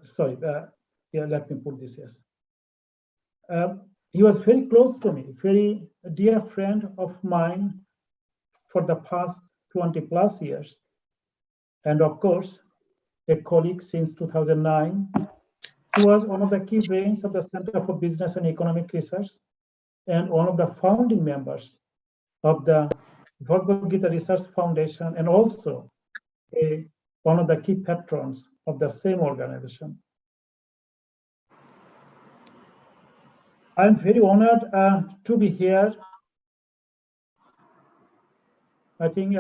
Sorry, yeah, let me put this, yes. He was very close to me, very dear friend of mine for the past 20 plus years. And of course, a colleague since 2009. He was one of the key brains of the Center for Business and Economic Research and one of the founding members of the Bhagavad Gita Research Foundation, and also one of the key patrons of the same organization. I'm very honored to be here. I think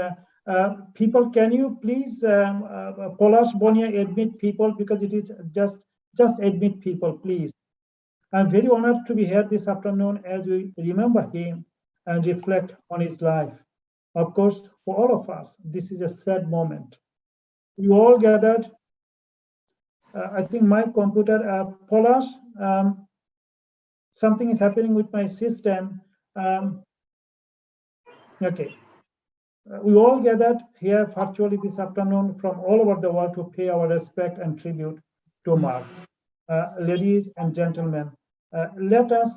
people, can you please, Polash Bonia, admit people, because it is just admit people, please. I'm very honored to be here this afternoon as we remember him and reflect on his life. Of course, for all of us, this is a sad moment. We all gathered. I think my computer, Polash, something is happening with my system. Okay. We all gathered here virtually this afternoon from all over the world to pay our respect and tribute to Mark. Ladies and gentlemen, let us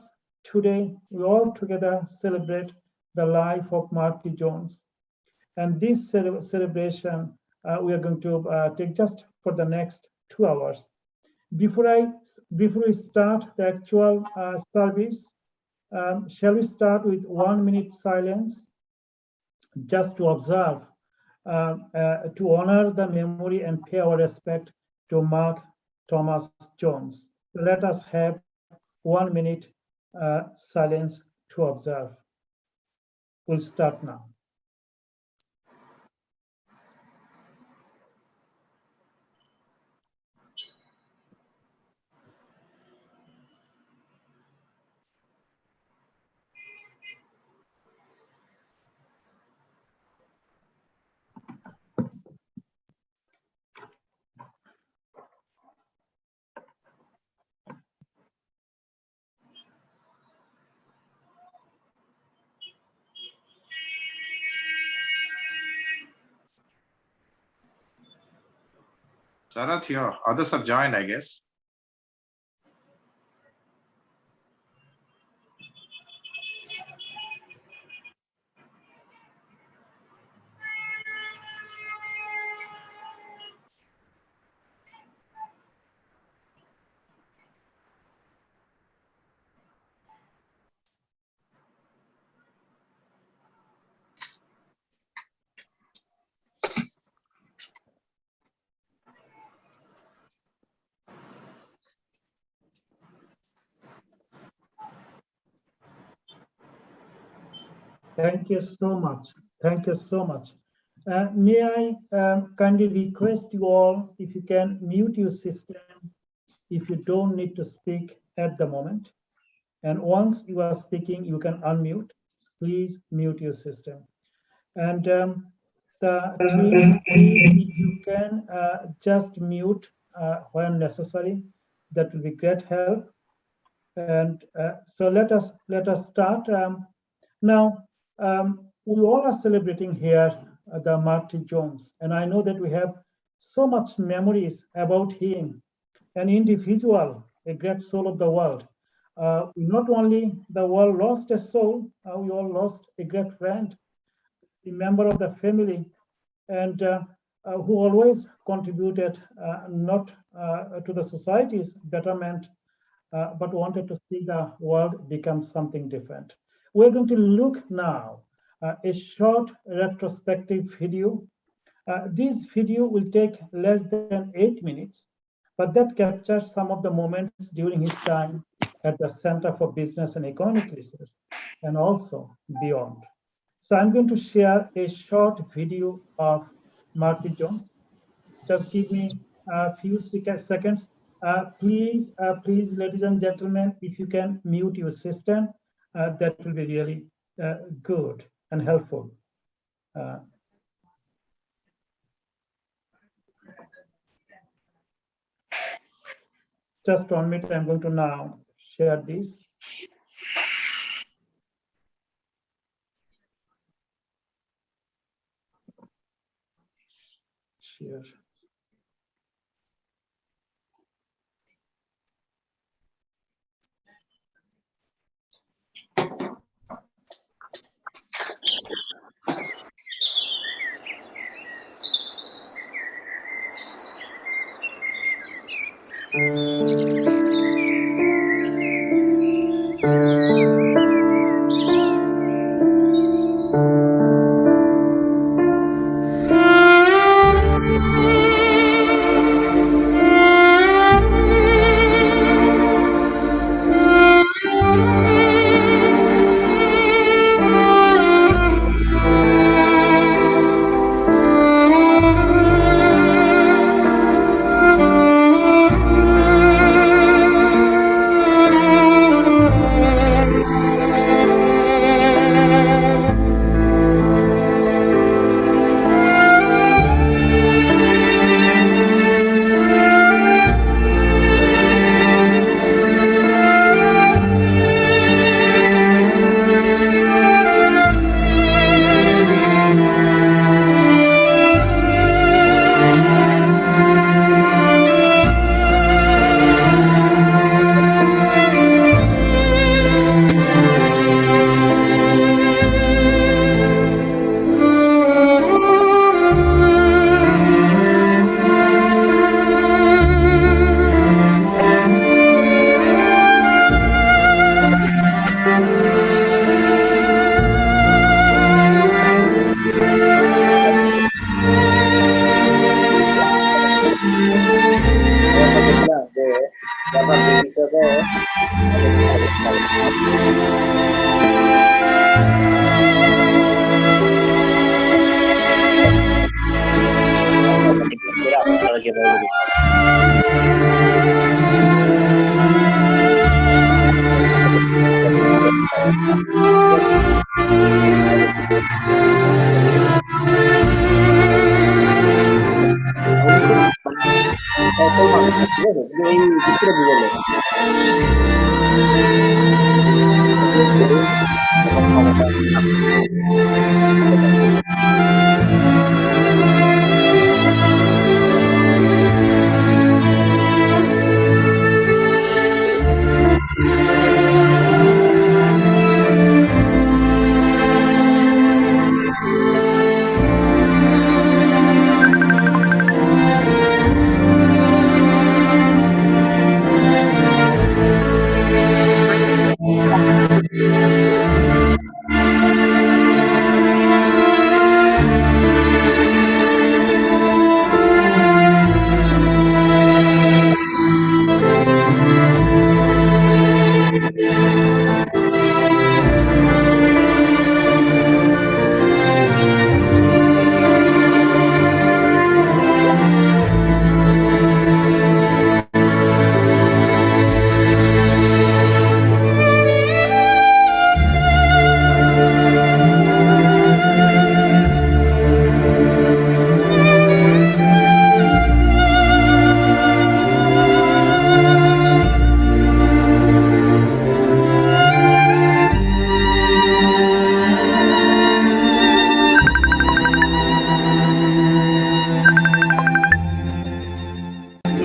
today, we all together celebrate the life of Mark T. Jones. And this celebration, we are going to take just for the next 2 hours. Before we start the actual service, shall we start with 1 minute silence, just to observe, to honor the memory and pay our respect to Mark Thomas Jones. So let us have 1 minute silence to observe. We'll start now. Sarath here. Others have joined, I guess. Thank you so much. Thank you so much. May I kindly request you all, if you can mute your system, if you don't need to speak at the moment. And once you are speaking, you can unmute. Please mute your system. And the team, if you can just mute when necessary, that will be great help. And so let us start. Now, we all are celebrating here the Mark T. Jones, and I know that we have so much memories about him, an individual, a great soul of the world. Not only the world lost a soul, we all lost a great friend, a member of the family, and who always contributed not to the society's betterment, but wanted to see the world become something different. We're going to look now a short retrospective video. This video will take less than 8 minutes, but that captures some of the moments during his time at the Center for Business and Economic Research, and also beyond. So I'm going to share a short video of Mark T. Jones. Just give me a few seconds. Please, ladies and gentlemen, if you can mute your system, that will be really good and helpful. Just 1 minute, I'm going to now share this. Share.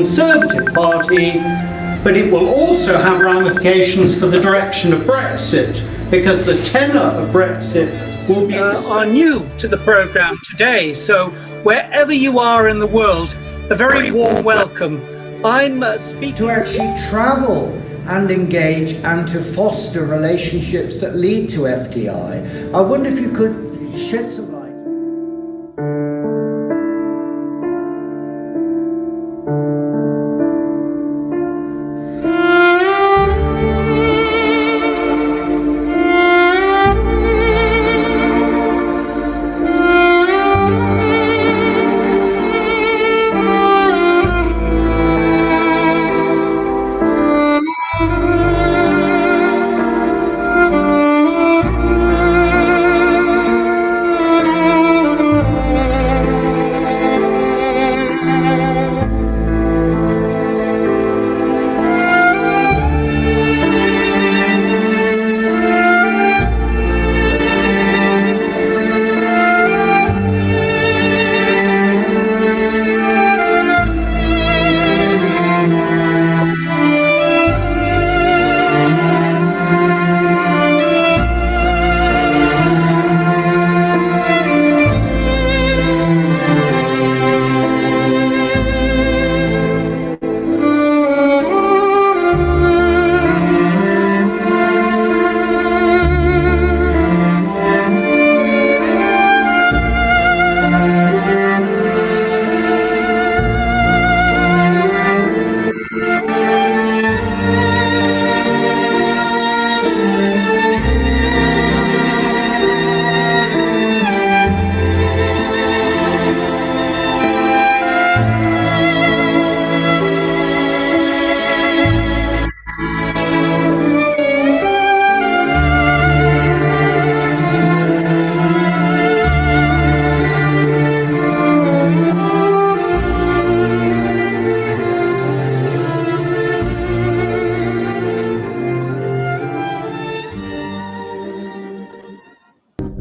Conservative Party, but it will also have ramifications for the direction of Brexit, because the tenor of Brexit will be... are new to the programme today, so wherever you are in the world, a very warm welcome. I'm speaking... To actually travel and engage and to foster relationships that lead to FDI. I wonder if you could shed some light.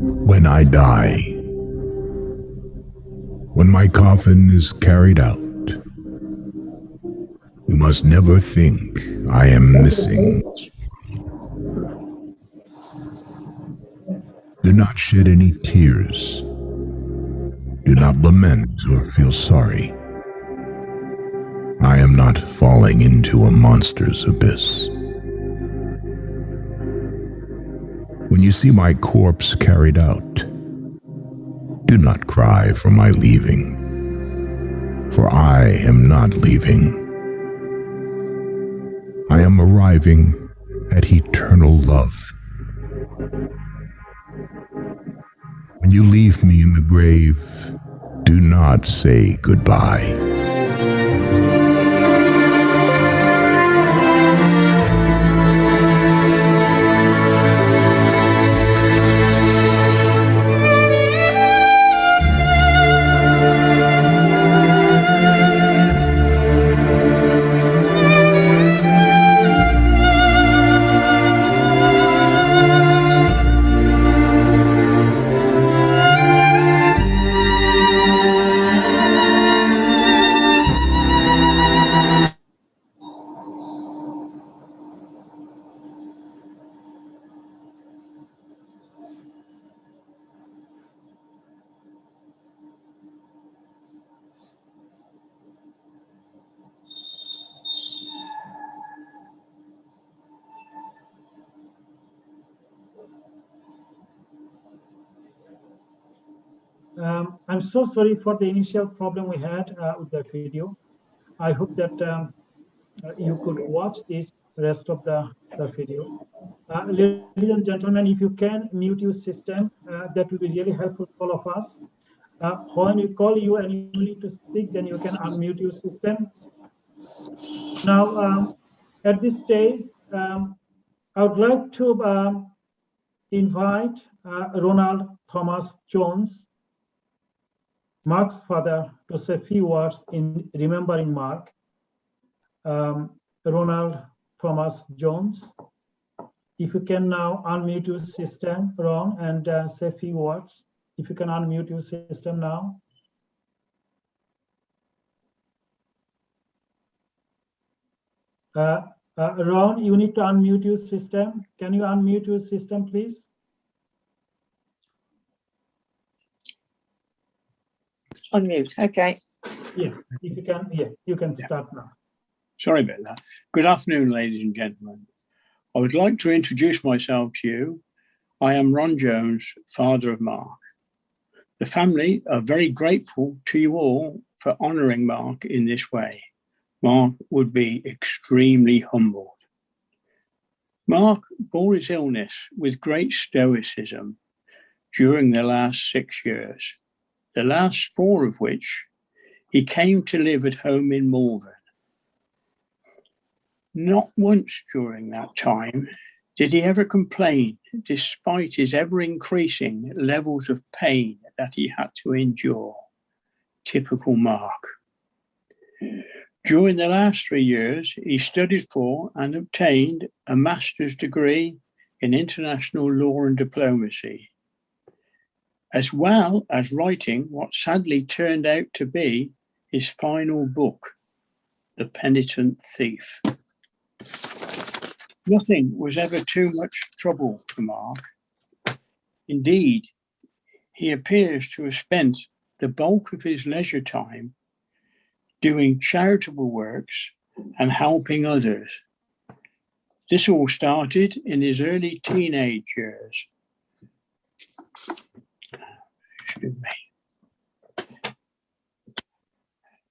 When I die, when my coffin is carried out, you must never think I am missing. Do not shed any tears. Do not lament or feel sorry. I am not falling into a monster's abyss. When you see my corpse carried out, do not cry for my leaving, for I am not leaving. I am arriving at eternal love. When you leave me in the grave, do not say goodbye. I'm so sorry for the initial problem we had with the video. I hope that you could watch this rest of the video. Ladies and gentlemen, if you can mute your system, that will be really helpful for all of us. When we call you and you need to speak, then you can unmute your system. Now, at this stage, I would like to invite Ronald Thomas Jones, Mark's father, to say a few words in remembering Mark. Ronald Thomas Jones, if you can now unmute your system, Ron, and say a few words. If you can unmute your system now. Ron, you need to unmute your system. Can you unmute your system, please? Unmute, okay. Yes, if you can, yeah, you can start now. Sorry about that. Good afternoon, ladies and gentlemen. I would like to introduce myself to you. I am Ron Jones, father of Mark. The family are very grateful to you all for honouring Mark in this way. Mark would be extremely humbled. Mark bore his illness with great stoicism during the last 6 years, the last 4 of which he came to live at home in Malvern. Not once during that time did he ever complain, despite his ever-increasing levels of pain that he had to endure. Typical Mark. During the last 3 years, he studied for and obtained a master's degree in international law and diplomacy, as well as writing what sadly turned out to be his final book, The Penitent Thief. Nothing was ever too much trouble for Mark. Indeed, he appears to have spent the bulk of his leisure time doing charitable works and helping others. This all started in his early teenage years. Excuse me.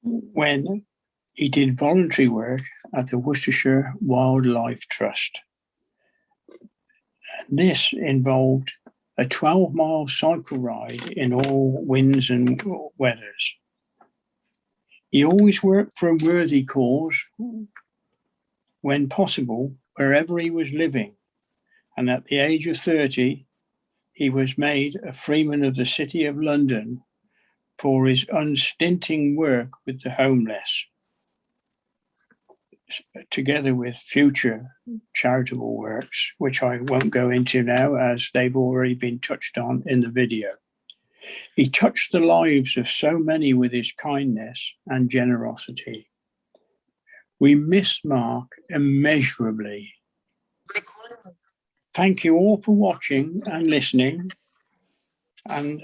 When he did voluntary work at the Worcestershire Wildlife Trust. And this involved a 12-mile cycle ride in all winds and weathers. He always worked for a worthy cause when possible, wherever he was living. And at the age of 30, he was made a Freeman of the City of London for his unstinting work with the homeless, together with future charitable works, which I won't go into now as they've already been touched on in the video. He touched the lives of so many with his kindness and generosity. We miss Mark immeasurably. Thank you all for watching and listening. And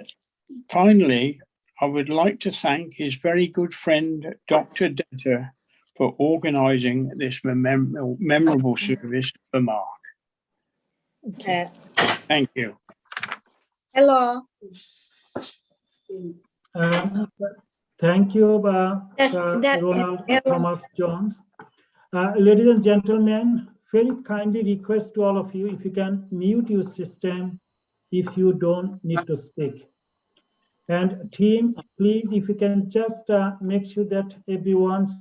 finally, I would like to thank his very good friend, Dr. Denter, for organising this memorable service for Mark. Thank you. Hello. Thank you, Ronald Thomas Jones. Ladies and gentlemen, very kindly request to all of you, if you can mute your system if you don't need to speak. And team, please, if you can just make sure that everyone's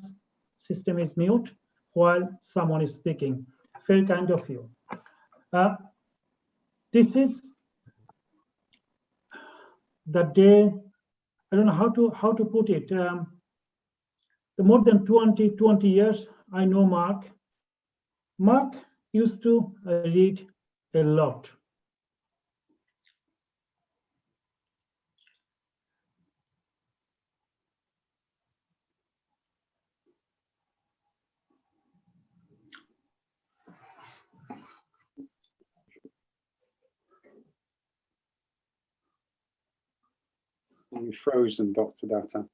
system is mute while someone is speaking. Very kind of you. This is the day, I don't know how to put it. The more than 20 years I know Mark. Mark used to read a lot. You frozen, Dr. Datta.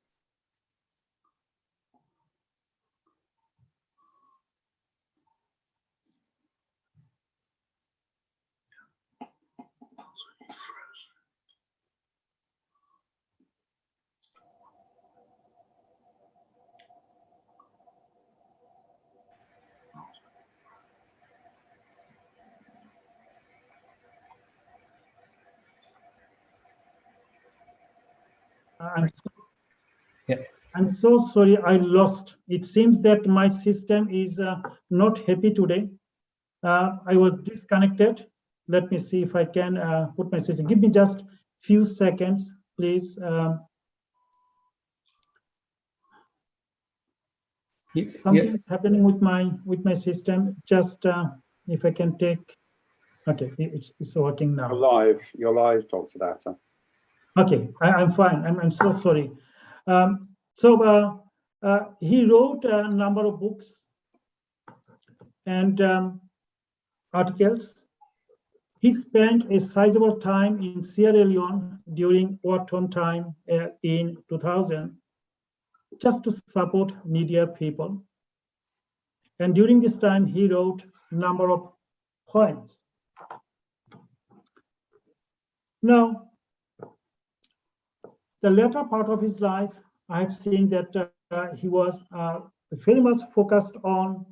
I'm so sorry I lost. It seems that my system is not happy today. I was disconnected. Let me see if I can put my system. Give me just few seconds, please. Something's happening with my system. Just if I can take. Okay, it's working now. You're live, Dr. Datta. Okay, I'm fine. I'm so sorry. He wrote a number of books and articles. He spent a sizable time in Sierra Leone during war-torn time in 2000, just to support needier people. And during this time, he wrote a number of poems. Now, the latter part of his life, I have seen that he was very much focused on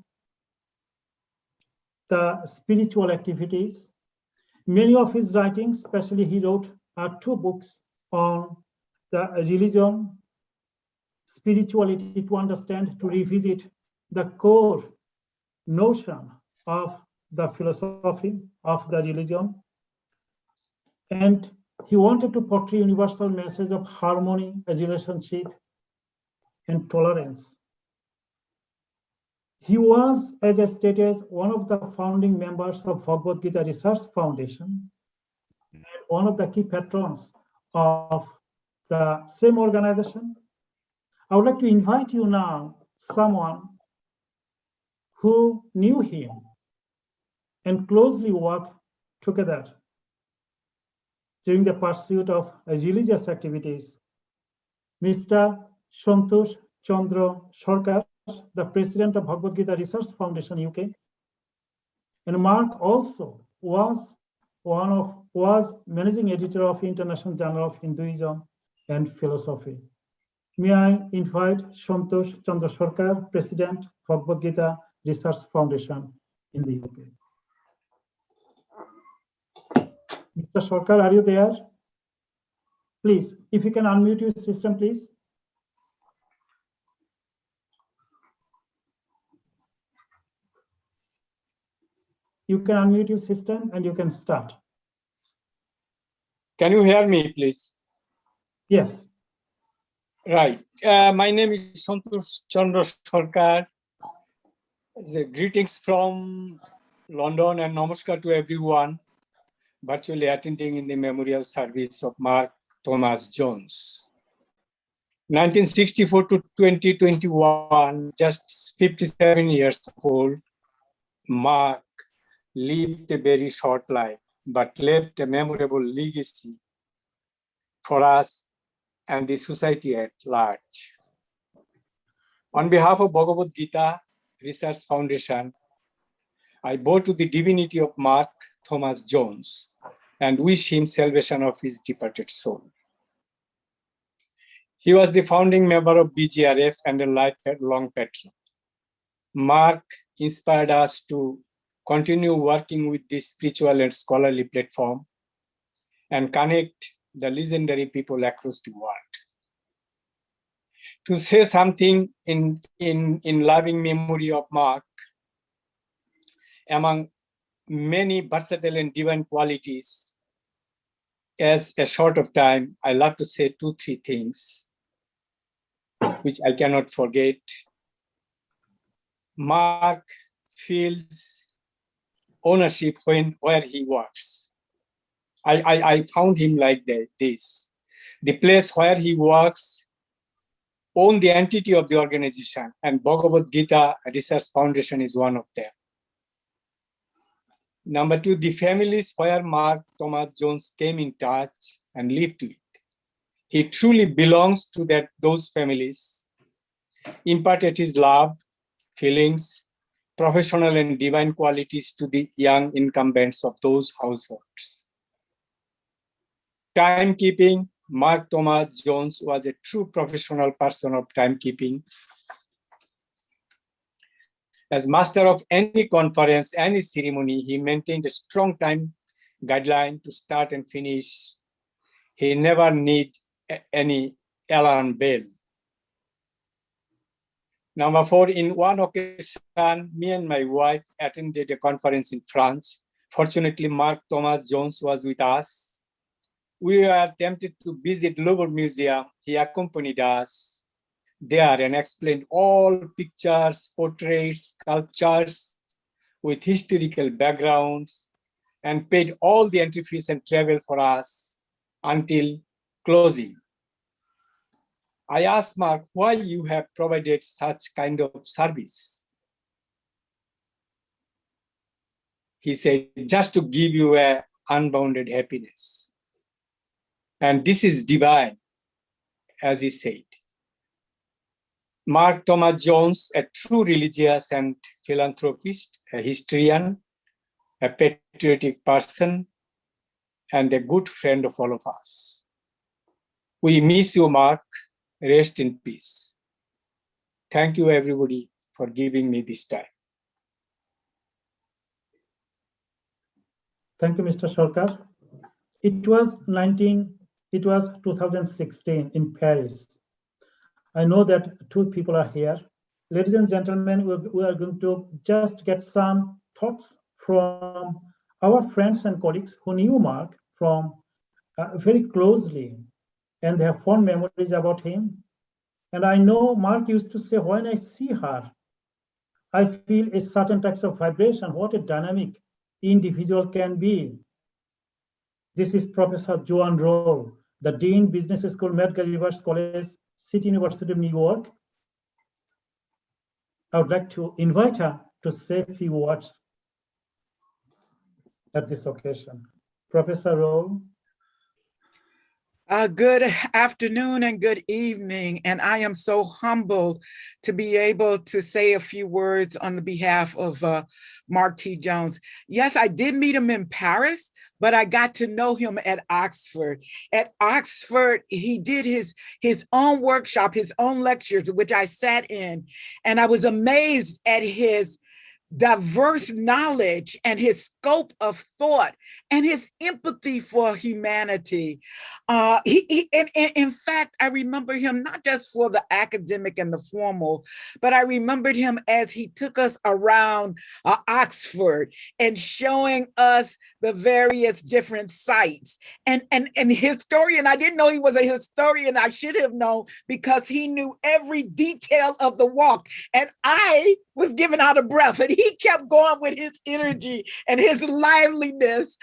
the spiritual activities. Many of his writings, especially he wrote 2 books on the religion, spirituality, to understand, to revisit the core notion of the philosophy of the religion. And he wanted to portray universal message of harmony, relationship, and tolerance. He was, as I stated, one of the founding members of Bhagavad Gita Research Foundation and one of the key patrons of the same organization. I would like to invite you now, someone who knew him and closely worked together during the pursuit of religious activities, Mr. Santosh Chandra Sarkar, the president of Bhagavad Gita Research Foundation, UK. And Mark also was managing editor of International Journal of Hinduism and Philosophy. May I invite Santosh Chandra Sarkar, president, Bhagavad Gita Research Foundation in the UK. Mr. Sarkar, are you there? Please, if you can unmute your system, please. You can unmute your system and you can start. Can you hear me, please? Yes. Right. My name is Santosh Chandra Sarkar. Greetings from London and namaskar to everyone virtually attending in the memorial service of Mark Thomas Jones. 1964 to 2021, just 57 years old, Mark lived a very short life, but left a memorable legacy for us and the society at large. On behalf of Bhagavad Gita Research Foundation, I bow to the divinity of Mark Thomas Jones and wish him salvation of his departed soul. He was the founding member of BGRF and a lifelong patron. Mark inspired us to continue working with this spiritual and scholarly platform and connect the legendary people across the world. To say something in loving memory of Mark, among many versatile and divine qualities, as a short of time, I love to say 2-3 things, which I cannot forget. Mark feels ownership where he works. I found him like this. The place where he works own the entity of the organization, and Bhagavad Gita Research Foundation is one of them. Number 2, the families where Mark Thomas Jones came in touch and lived with. He truly belongs to those families, imparted his love, feelings, professional and divine qualities to the young incumbents of those households. Timekeeping, Mark Thomas Jones was a true professional person of timekeeping. As master of any conference, any ceremony, he maintained a strong time guideline to start and finish. He never need any alarm bell. Number 4, in one occasion, me and my wife attended a conference in France. Fortunately, Mark Thomas Jones was with us. We were tempted to visit Louvre Museum. He accompanied us there and explained all pictures, portraits, sculptures with historical backgrounds, and paid all the entry fees and travel for us until closing. I asked Mark why you have provided such kind of service. He said, just to give you an unbounded happiness. And this is divine, as he said. Mark Thomas Jones, a true religious and philanthropist, a historian, a patriotic person, and a good friend of all of us. We miss you, Mark. Rest in peace. Thank you, everybody, for giving me this time. Thank you, Mr. Sarkar. It was 2016 in Paris. I know that 2 people are here. Ladies and gentlemen, we are going to just get some thoughts from our friends and colleagues who knew Mark from very closely, and they have fond memories about him. And I know Mark used to say, when I see her, I feel a certain type of vibration. What a dynamic individual can be. This is Professor Joan Roll, the Dean Business School, Medgar Evers College, City University of New York. I would like to invite her to say a few words at this occasion. Professor Roll. Good afternoon and good evening, and I am so humbled to be able to say a few words on the behalf of Mark T. Jones. Yes, I did meet him in Paris, but I got to know him at Oxford. At Oxford, he did his own workshop, his own lectures, which I sat in, and I was amazed at his diverse knowledge and his scope of thought and his empathy for humanity. In fact, I remember him not just for the academic and the formal, but I remembered him as he took us around Oxford and showing us the various different sites. And historian, I didn't know he was a historian. I should have known, because he knew every detail of the walk. And I was given out of breath, and he kept going with his energy and his liveliness.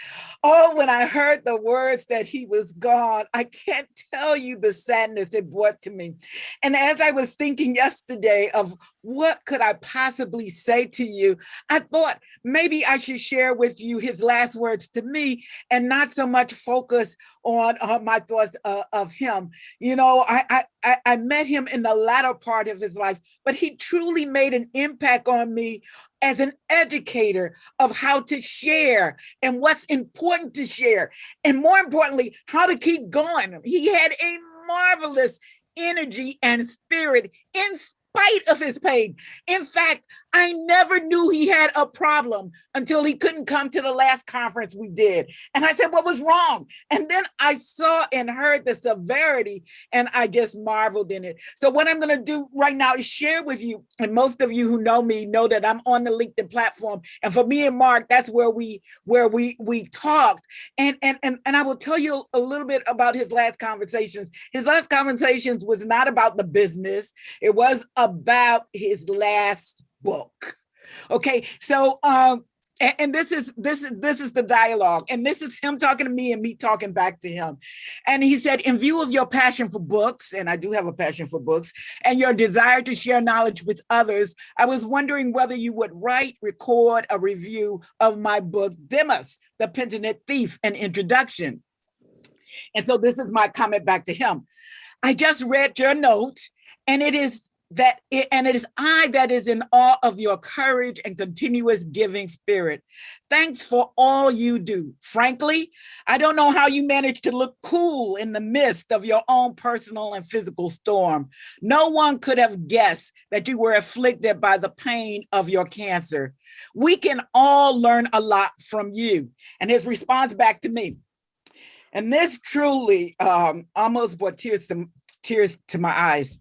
Oh, when I heard the words that he was gone, I can't tell you the sadness it brought to me. And as I was thinking yesterday of what could I possibly say to you, I thought maybe I should share with you his last words to me and not so much focus on my thoughts of him. You know, I met him in the latter part of his life, but he truly made an impact on me as an educator of how to share and what's important to share, and more importantly, how to keep going. He had a marvelous energy and spirit in spite of his pain. In fact, I never knew he had a problem until he couldn't come to the last conference we did. And I said, what was wrong? And then I saw and heard the severity, and I just marveled in it. So what I'm going to do right now is share with you, and most of you who know me know that I'm on the LinkedIn platform. And for me and Mark, that's where we talked. And I will tell you a little bit about his last conversations. His last conversations was not about the business. It was about his last book. Okay, so and this is the dialogue, and this is him talking to me and me talking back to him. And he said, in view of your passion for books, and I do have a passion for books, and your desire to share knowledge with others, I was wondering whether you would record a review of my book, Demas, the Penitent Thief, an introduction. And so this is my comment back to him. I just read your note, and it is I that is in awe of your courage and continuous giving spirit. Thanks for all you do. Frankly, I don't know how you manage to look cool in the midst of your own personal and physical storm. No one could have guessed that you were afflicted by the pain of your cancer. We can all learn a lot from you. And his response back to me, and this truly almost brought tears to my eyes.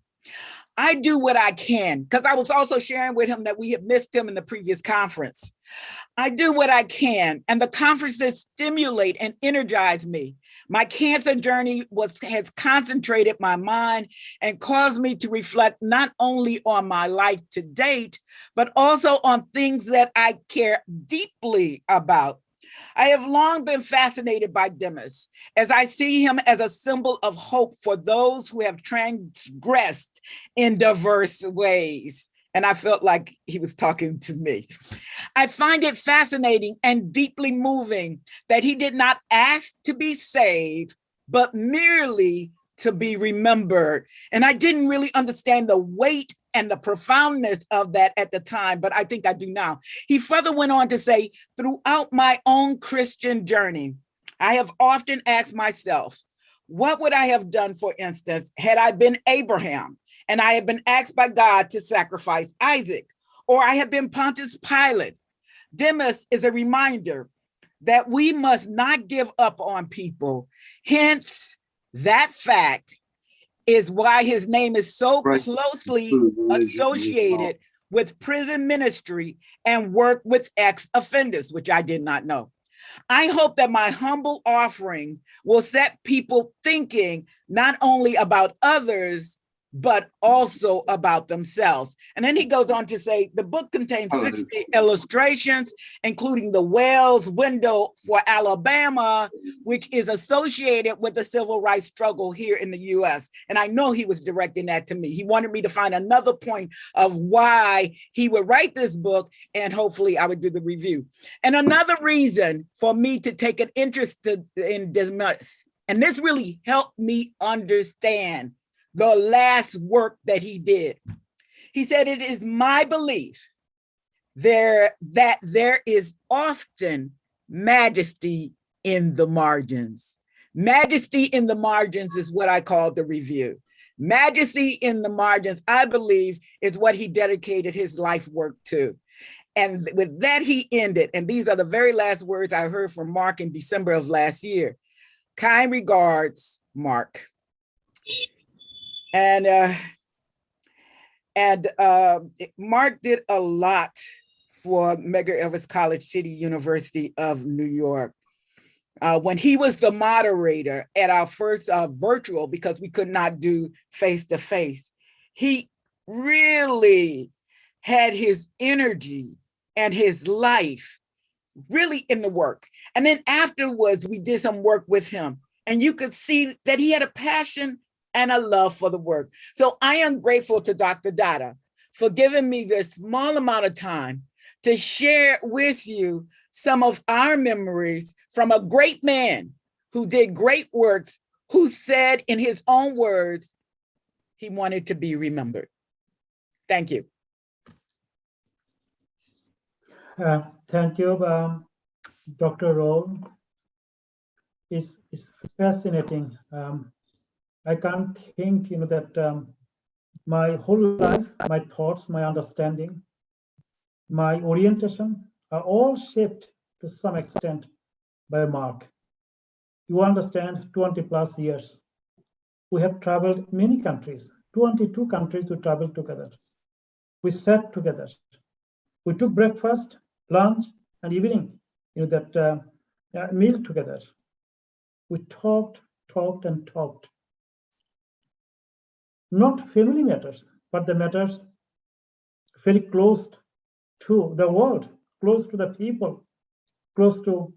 I do what I can, because I was also sharing with him that we had missed him in the previous conference. I do what I can, and the conferences stimulate and energize me. My cancer journey has concentrated my mind and caused me to reflect not only on my life to date, but also on things that I care deeply about. I have long been fascinated by Demas, as I see him as a symbol of hope for those who have transgressed in diverse ways. And I felt like he was talking to me. I find it fascinating and deeply moving that he did not ask to be saved, but merely to be remembered. And I didn't really understand the weight and the profoundness of that at the time, but I think I do now. He further went on to say, throughout my own Christian journey, I have often asked myself, what would I have done, for instance, had I been Abraham and I had been asked by God to sacrifice Isaac, or I had been Pontius Pilate? Demas is a reminder that we must not give up on people. Hence, that fact is why his name is so closely associated with prison ministry and work with ex-offenders, which I did not know. I hope that my humble offering will set people thinking not only about others, but also about themselves. And then he goes on to say, the book contains 60 illustrations, including the Wales window for Alabama, which is associated with the civil rights struggle here in the US. And I know he was directing that to me. He wanted me to find another point of why he would write this book, and hopefully I would do the review. And another reason for me to take an interest in Demas, and this really helped me understand the last work that he did. He said, it is my belief that there is often majesty in the margins. Majesty in the margins is what I call the review. Majesty in the margins, I believe, is what he dedicated his life work to. And with that, he ended. And these are the very last words I heard from Mark in December of last year. Kind regards, Mark. And Mark did a lot for Medgar Evers College City University of New York. When he was the moderator at our first virtual, because we could not do face-to-face, he really had his energy and his life really in the work. And then afterwards, we did some work with him, and you could see that he had a passion and a love for the work. So I am grateful to Dr. Dada for giving me this small amount of time to share with you some of our memories from a great man who did great works, who said in his own words, he wanted to be remembered. Thank you. Thank you, Dr. Roll. It's fascinating. I can't think, that My whole life, my thoughts, my understanding, my orientation are all shaped to some extent by Mark. You understand, 20 plus years. We have traveled many countries, 22 countries we traveled together. We sat together. We took breakfast, lunch, and evening, that meal together. We talked, and talked. Not family matters, but the matters very close to the world, close to the people, close to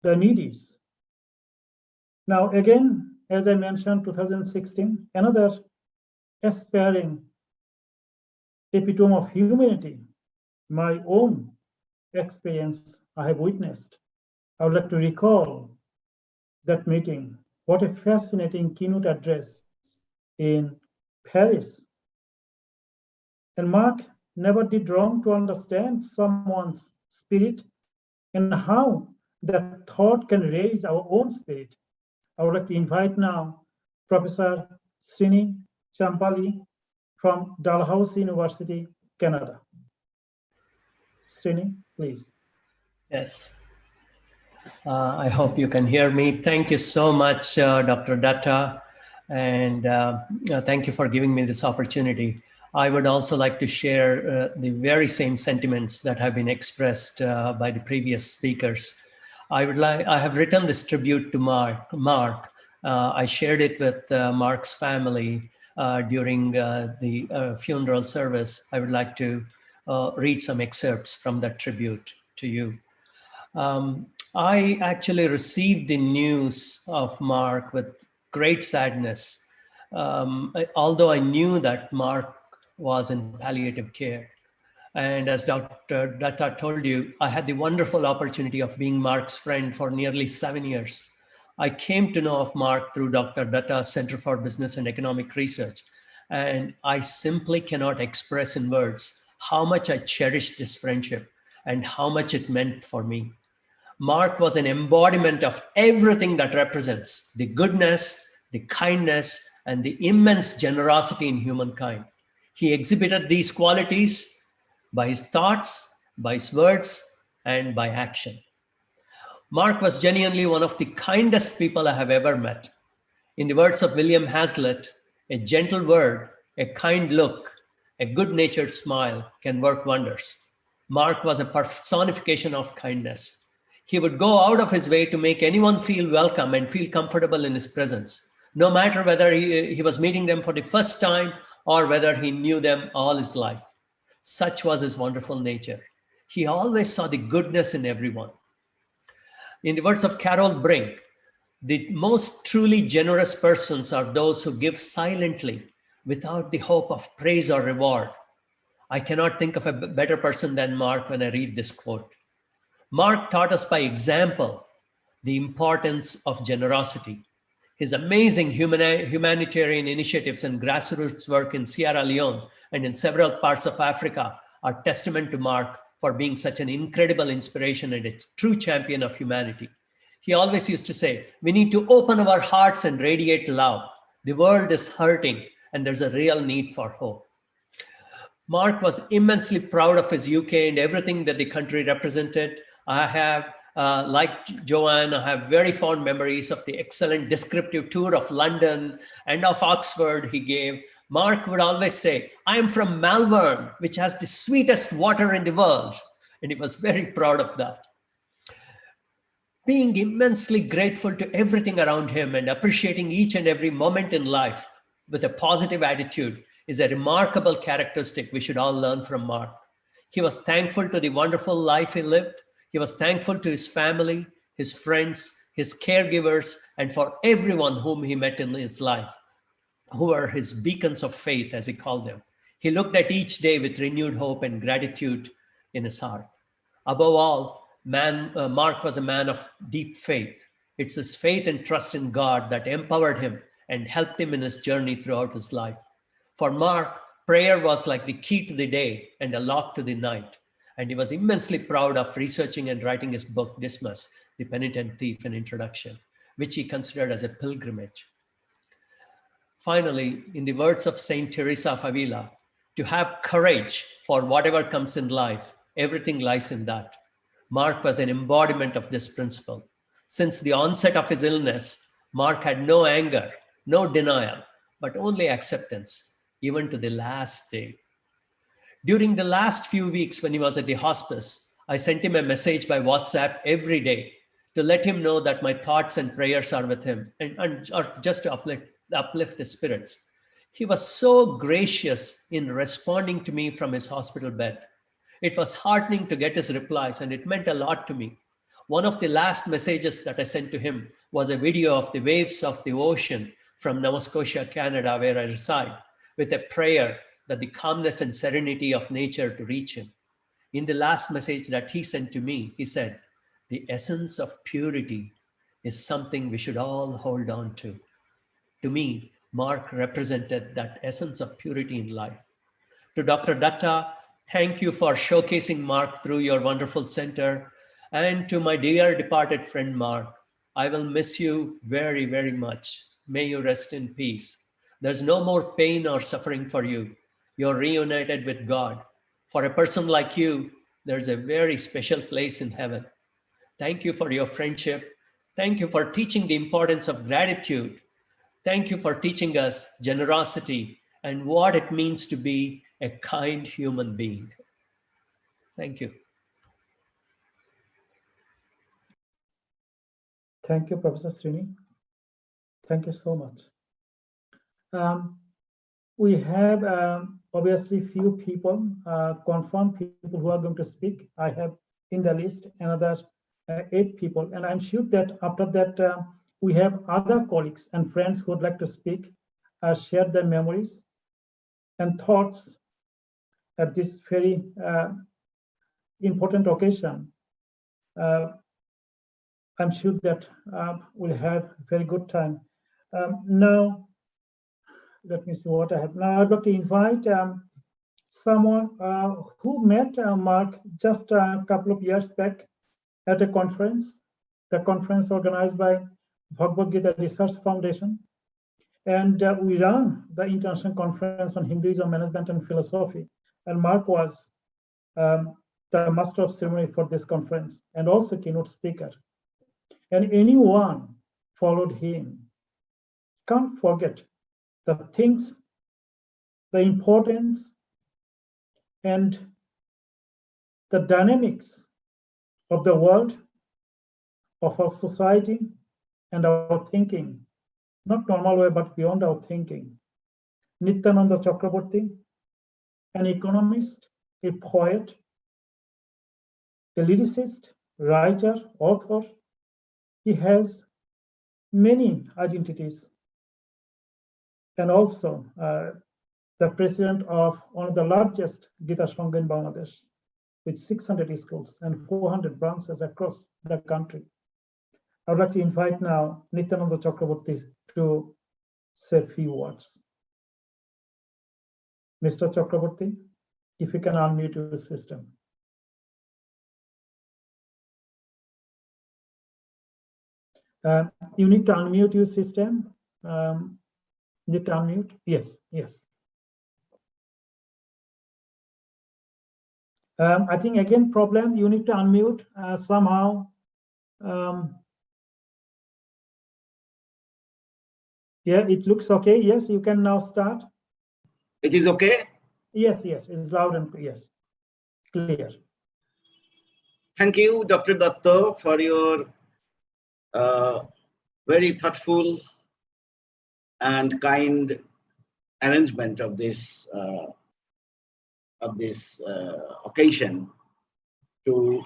the needies. Now, again, as I mentioned, 2016, another aspiring epitome of humanity, my own experience I have witnessed. I would like to recall that meeting. What a fascinating keynote address in Paris. And Mark never did wrong to understand someone's spirit and how that thought can raise our own spirit. I would like to invite now Professor Srini Champali from Dalhousie University, Canada. Srini, please. Yes. I hope you can hear me. Thank you so much, Dr. Datta, and thank you for giving me this opportunity. I would also like to share the very same sentiments that have been expressed by the previous speakers. I have written this tribute to Mark. I shared it with Mark's family during the funeral service. I would like to read some excerpts from that tribute to you. I actually received the news of Mark with great sadness, although I knew that Mark was in palliative care. And as Dr. Datta told you, I had the wonderful opportunity of being Mark's friend for nearly 7 years. I came to know of Mark through Dr. Datta's Center for Business and Economic Research. And I simply cannot express in words how much I cherished this friendship and how much it meant for me. Mark was an embodiment of everything that represents the goodness, the kindness, and the immense generosity in humankind. He exhibited these qualities by his thoughts, by his words, and by action. Mark was genuinely one of the kindest people I have ever met. In the words of William Hazlitt, a gentle word, a kind look, a good-natured smile can work wonders. Mark was a personification of kindness. He would go out of his way to make anyone feel welcome and feel comfortable in his presence, no matter whether he was meeting them for the first time or whether he knew them all his life. Such was his wonderful nature. He always saw the goodness in everyone. In the words of Carol Brink, the most truly generous persons are those who give silently without the hope of praise or reward. I cannot think of a better person than Mark when I read this quote. Mark taught us by example the importance of generosity. His amazing humanitarian initiatives and grassroots work in Sierra Leone and in several parts of Africa are testament to Mark for being such an incredible inspiration and a true champion of humanity. He always used to say, we need to open our hearts and radiate love. The world is hurting and there's a real need for hope. Mark was immensely proud of his UK and everything that the country represented. I have, like Joanne, I have very fond memories of the excellent descriptive tour of London and of Oxford he gave. Mark would always say, I am from Malvern, which has the sweetest water in the world. And he was very proud of that. Being immensely grateful to everything around him and appreciating each and every moment in life with a positive attitude is a remarkable characteristic we should all learn from Mark. He was thankful to the wonderful life he lived. He was thankful to his family, his friends, his caregivers, and for everyone whom he met in his life, who were his beacons of faith, as he called them. He looked at each day with renewed hope and gratitude in his heart. Above all, Mark was a man of deep faith. It's his faith and trust in God that empowered him and helped him in his journey throughout his life. For Mark, prayer was like the key to the day and a lock to the night. And he was immensely proud of researching and writing his book, Dismas, The Penitent Thief, an Introduction, which he considered as a pilgrimage. Finally, in the words of Saint Teresa of Avila, to have courage for whatever comes in life, everything lies in that. Mark was an embodiment of this principle. Since the onset of his illness, Mark had no anger, no denial, but only acceptance, even to the last day. During the last few weeks when he was at the hospice, I sent him a message by WhatsApp every day to let him know that my thoughts and prayers are with him and or just to uplift his spirits. He was so gracious in responding to me from his hospital bed. It was heartening to get his replies, and it meant a lot to me. One of the last messages that I sent to him was a video of the waves of the ocean from Nova Scotia, Canada, where I reside, with a prayer that the calmness and serenity of nature to reach him. In the last message that he sent to me, he said, "The essence of purity is something we should all hold on to." To me, Mark represented that essence of purity in life. To Dr. Datta, thank you for showcasing Mark through your wonderful center. And to my dear departed friend Mark, I will miss you very, very much. May you rest in peace. There's no more pain or suffering for you. You're reunited with God. For a person like you, there's a very special place in heaven. Thank you for your friendship. Thank you for teaching the importance of gratitude. Thank you for teaching us generosity and what it means to be a kind human being. Thank you. Thank you, Professor Srini. Thank you so much. We have obviously few people, confirmed people who are going to speak. I have in the list another 8 people, and I'm sure that after that we have other colleagues and friends who would like to speak, share their memories and thoughts at this very important occasion. I'm sure that we'll have a very good time. Now, let me see what I have. Now I'd like to invite someone who met Mark just a couple of years back at a conference, the conference organized by Bhagavad Gita Research Foundation. And we ran the international conference on Hinduism, management and philosophy. And Mark was the master of ceremony for this conference and also keynote speaker. And anyone followed him can't forget the things, the importance, and the dynamics of the world, of our society, and our thinking, not normal way, but beyond our thinking. Nityananda Chakraborty, an economist, a poet, a lyricist, writer, author. He has many identities, and also the president of one of the largest Gita Sangha in Bangladesh, with 600 schools and 400 branches across the country. I would like to invite now Nityananda Chakraborty to say a few words. Mr. Chakraborty, if you can unmute your system. You need to unmute your system. Need to unmute? Yes, yes. I think again problem, you need to unmute somehow. Yeah, it looks okay. Yes, you can now start. It is okay? Yes, yes, it's loud and yes, clear. Thank you, Dr. Datta, for your very thoughtful and kind arrangement of this occasion to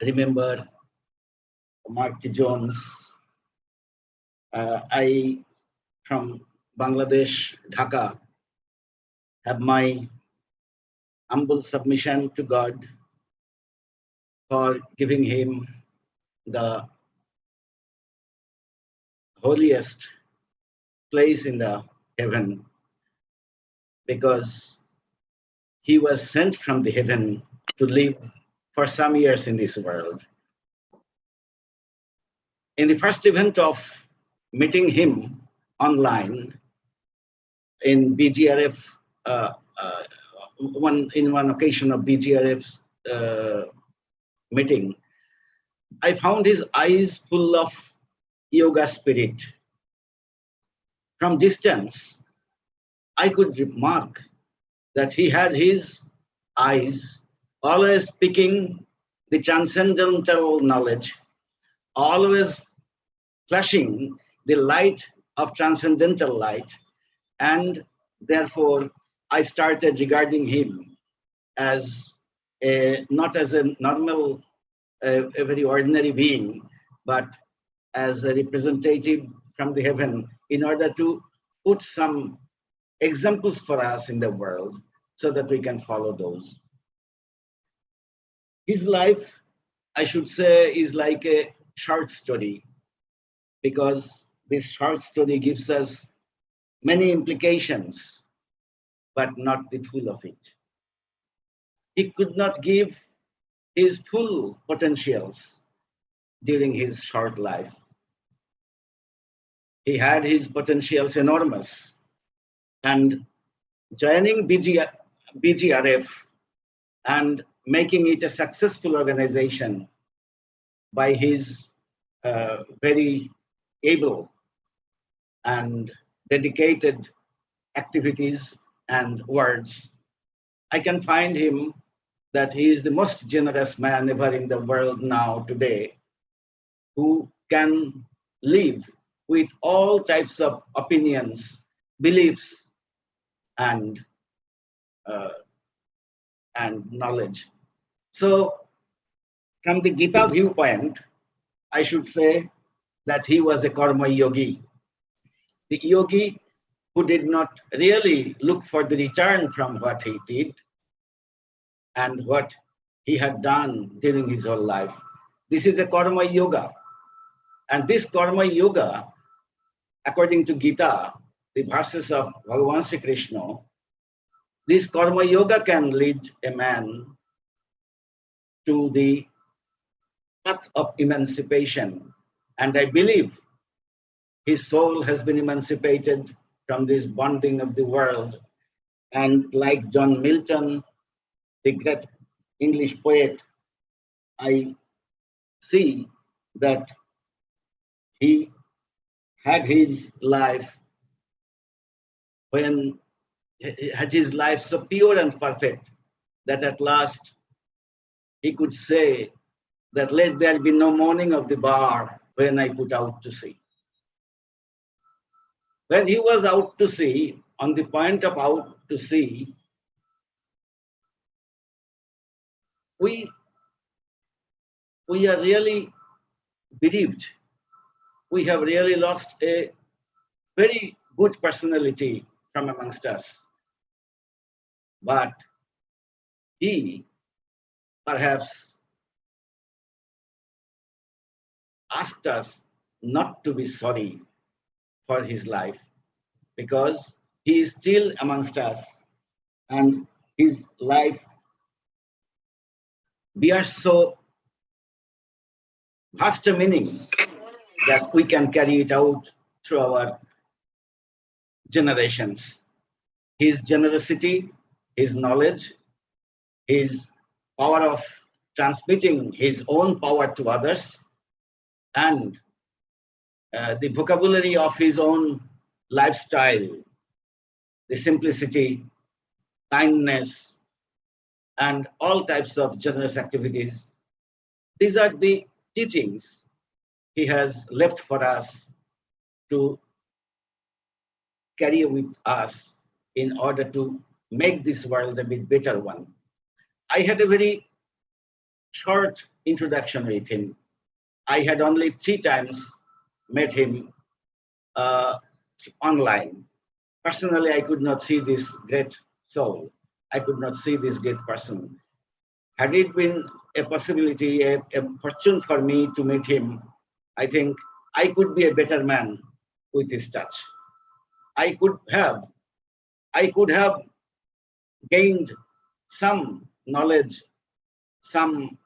remember Mark T. Jones. I, from Bangladesh, Dhaka, have my humble submission to God for giving him the holiest place in the heaven, because he was sent from the heaven to live for some years in this world. In the first event of meeting him online, in BGRF, one occasion of BGRF's meeting, I found his eyes full of yoga spirit. From distance, I could remark that he had his eyes always speaking the transcendental knowledge, always flashing the light of transcendental light, and therefore I started regarding him as not as a normal, a very ordinary being, but as a representative from the heaven, in order to put some examples for us in the world so that we can follow those. His life, I should say, is like a short story, because this short story gives us many implications, but not the full of it. He could not give his full potentials during his short life. He had his potentials enormous, and joining BGRF and making it a successful organization by his very able and dedicated activities and words, I can find him that he is the most generous man ever in the world now today, who can live with all types of opinions, beliefs, and knowledge. So from the Gita viewpoint, I should say that he was a karma yogi. The yogi who did not really look for the return from what he did and what he had done during his whole life. This is a karma yoga. And this karma yoga, according to Gita, the verses of Bhagavan Sri Krishna, this karma yoga can lead a man to the path of emancipation. And I believe his soul has been emancipated from this bonding of the world. And like John Milton, the great English poet, I see that he had his life when he had his life so pure and perfect that at last he could say that let there be no mourning of the bar when I put out to sea. When he was out to sea, on the point of out to sea, we are really bereaved. We have really lost a very good personality from amongst us. But he perhaps asked us not to be sorry for his life, because he is still amongst us and his life bears so vast a meaning that we can carry it out through our generations. His generosity, his knowledge, his power of transmitting his own power to others, and the vocabulary of his own lifestyle, the simplicity, kindness, and all types of generous activities. These are the teachings he has left for us to carry with us in order to make this world a bit better one. I had a very short introduction with him. I had only 3 times met him online. Personally, I could not see this great soul. I could not see this great person. Had it been a possibility, a fortune for me to meet him, I think I could be a better man with his touch. I could have gained some knowledge, some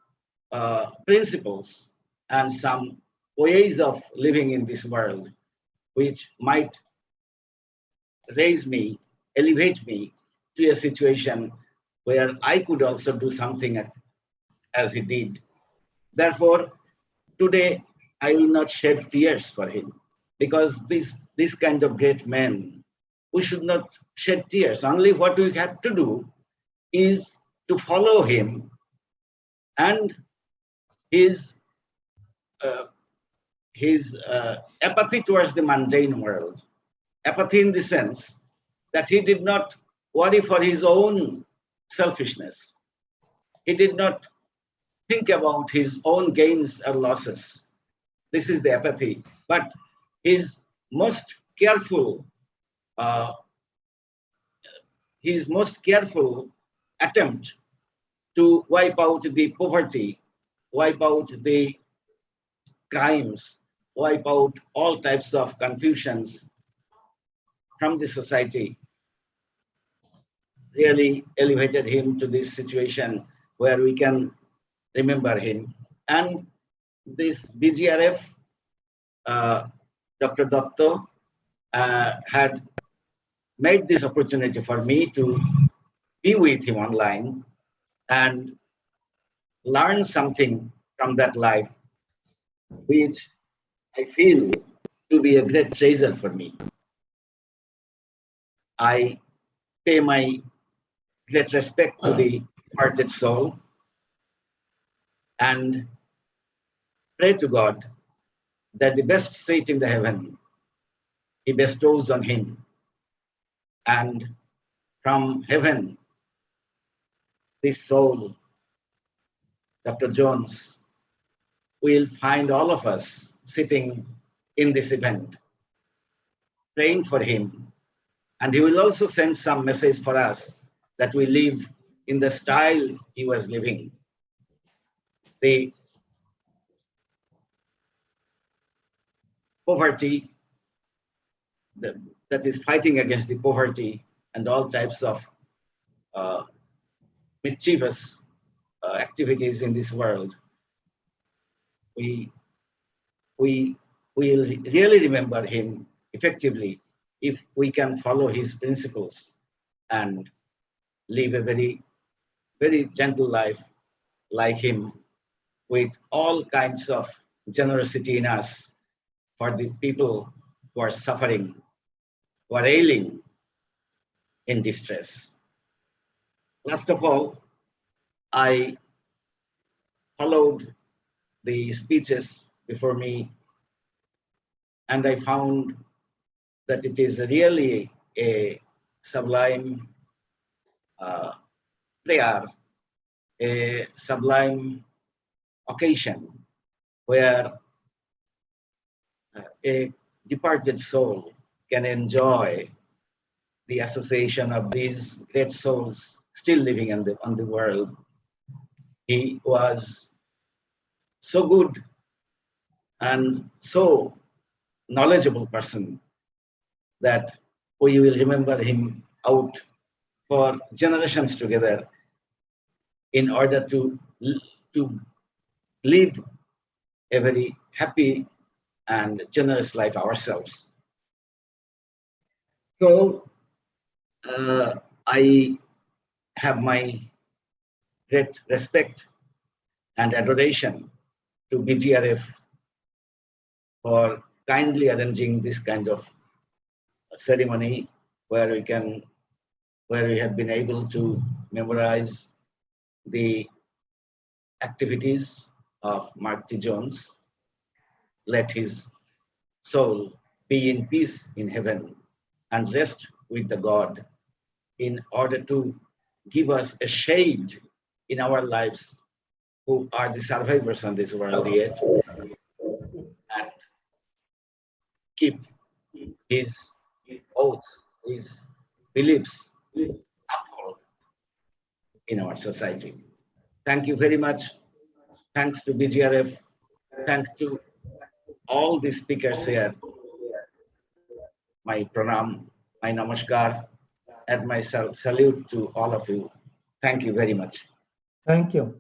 principles, and some ways of living in this world, which might raise me, elevate me to a situation where I could also do something as he did. Therefore, today I will not shed tears for him, because this kind of great man, we should not shed tears. Only what we have to do is to follow him and his apathy towards the mundane world. Apathy in the sense that he did not worry for his own selfishness. He did not think about his own gains or losses. This is the apathy. But his most careful attempt to wipe out the poverty, wipe out the crimes, wipe out all types of confusions from the society, really elevated him to this situation where we can remember him. And this BGRF, Dr. Dotto, had made this opportunity for me to be with him online and learn something from that life, which I feel to be a great treasure for me. I pay my great respect to the departed soul and pray to God that the best seat in the heaven he bestows on him. And from heaven, this soul, Dr. Jones, will find all of us sitting in this event, praying for him. And he will also send some message for us that we live in the style he was living. The poverty, that is fighting against the poverty and all types of mischievous activities in this world. We will really remember him effectively if we can follow his principles and live a very, very gentle life like him, with all kinds of generosity in us for the people who are suffering, who are ailing, in distress. Last of all, I followed the speeches before me, and I found that it is really a sublime prayer, a sublime occasion where a departed soul can enjoy the association of these great souls still living on the world. He was so good and so knowledgeable person that we will remember him out for generations together in order to live a very happy and generous life ourselves. So I have my great respect and adoration to BGRF for kindly arranging this kind of ceremony where we have been able to memorize the activities of Mark T. Jones. Let his soul be in peace in heaven and rest with the God, in order to give us a shade in our lives who are the survivors on this world yet, and keep his oaths, his beliefs uphold in our society. Thank you very much. Thanks to BGRF. Thanks to all the speakers here. My pranam, my namaskar, and my salute to all of you. Thank you very much. Thank you.